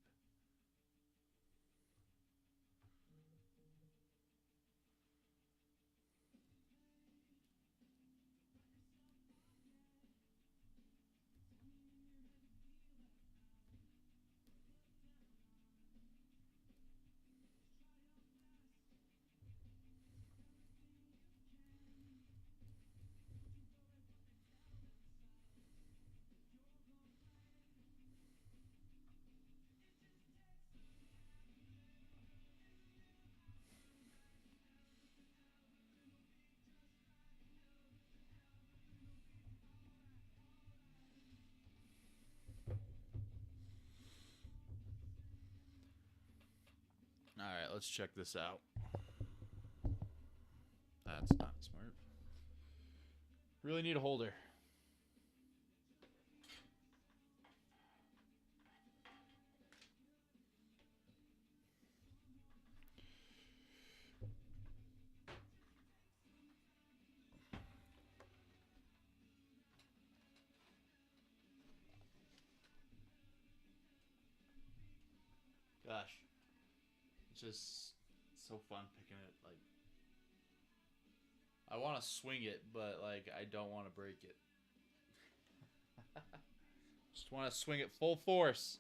All right, let's check this out. That's not smart. Really need a holder. Gosh, it's just so fun picking it. Like, I want to swing it, but like I don't want to break it. Just want to swing it full force.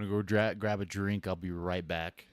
I'm gonna go grab a drink. I'll be right back.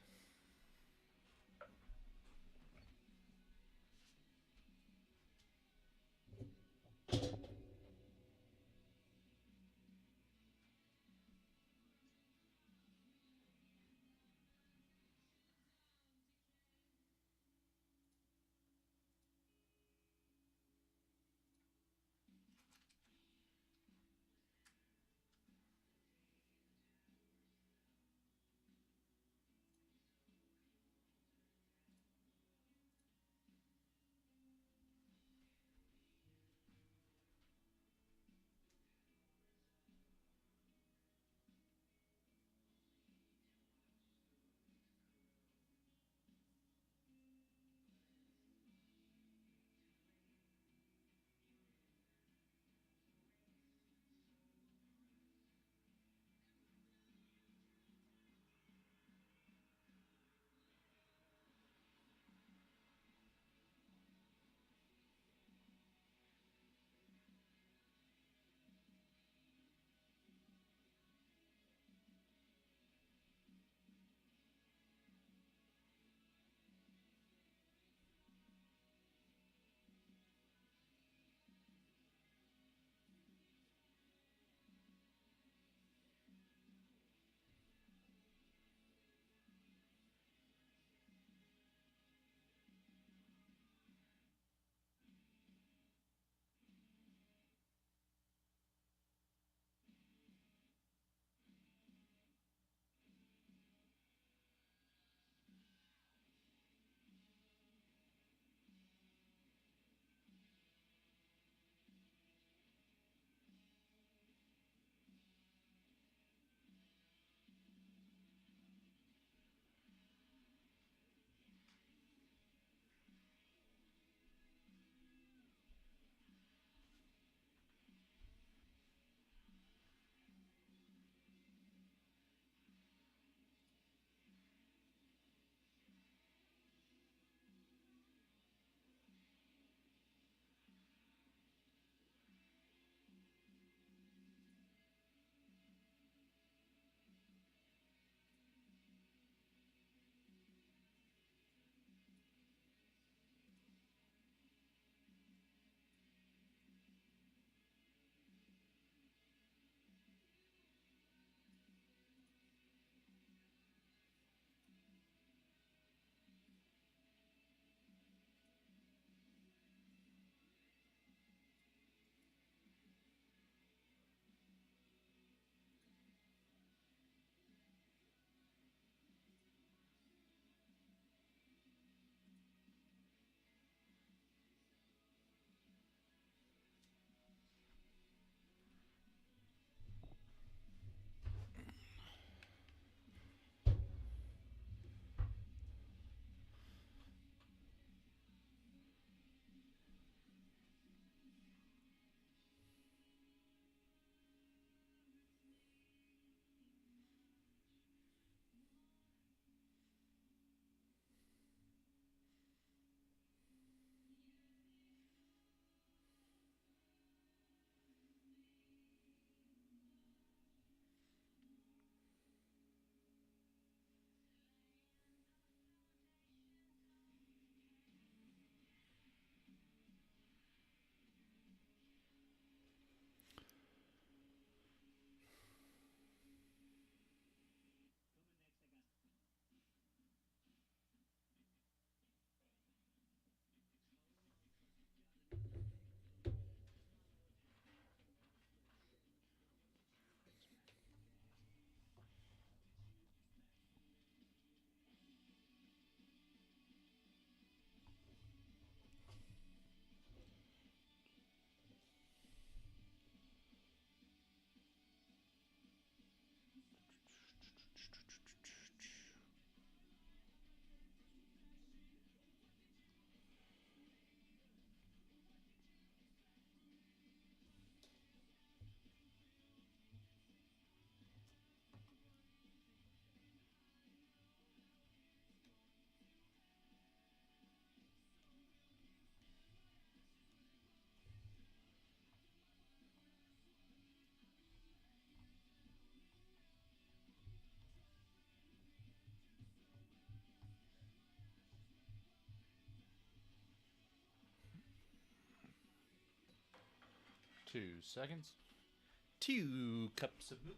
2 seconds. 2 cups of milk.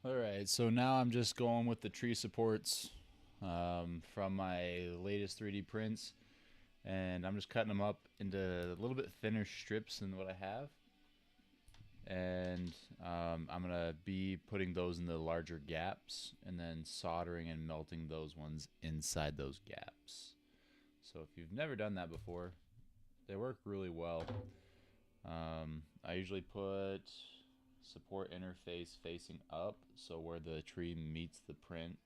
All right, so now I'm just going with the tree supports from my latest 3D prints, and I'm just cutting them up into a little bit thinner strips than what I have. And I'm going to be putting those in the larger gaps and then soldering and melting those ones inside those gaps. So if you've never done that before, they work really well. I usually put support interface facing up, so where the tree meets the print,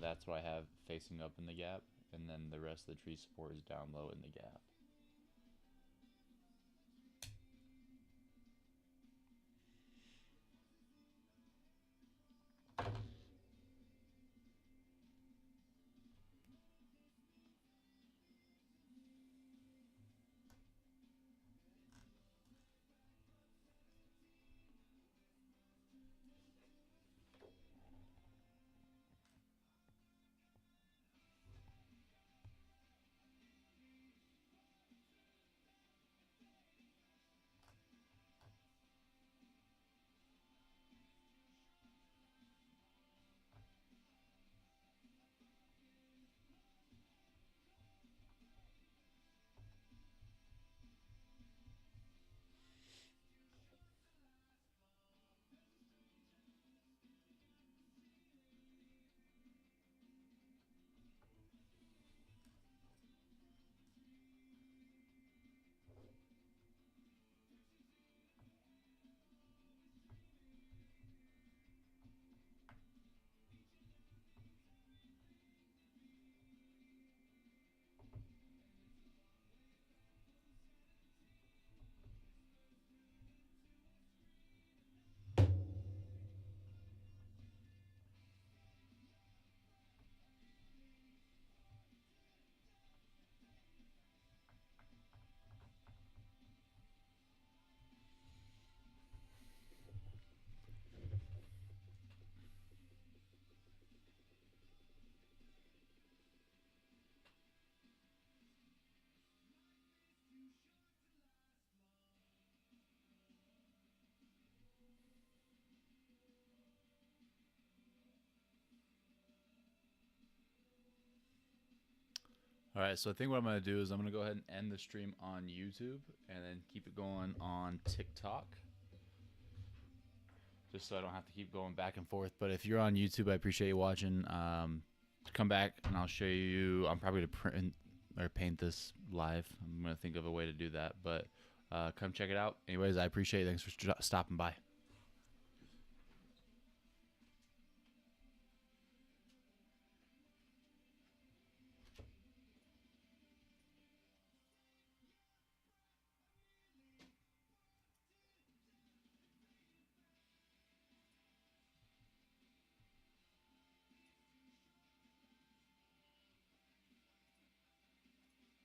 that's what I have facing up in the gap, and then the rest of the tree support is down low in the gap. All right, so I think what I'm going to do is I'm going to go ahead and end the stream on YouTube and then keep it going on TikTok, just so I don't have to keep going back and forth. But if you're on YouTube, I appreciate you watching. Come back and I'll show you. I'm probably going to print or paint this live. I'm going to think of a way to do that, but come check it out. Anyways, I appreciate it. Thanks for stopping by.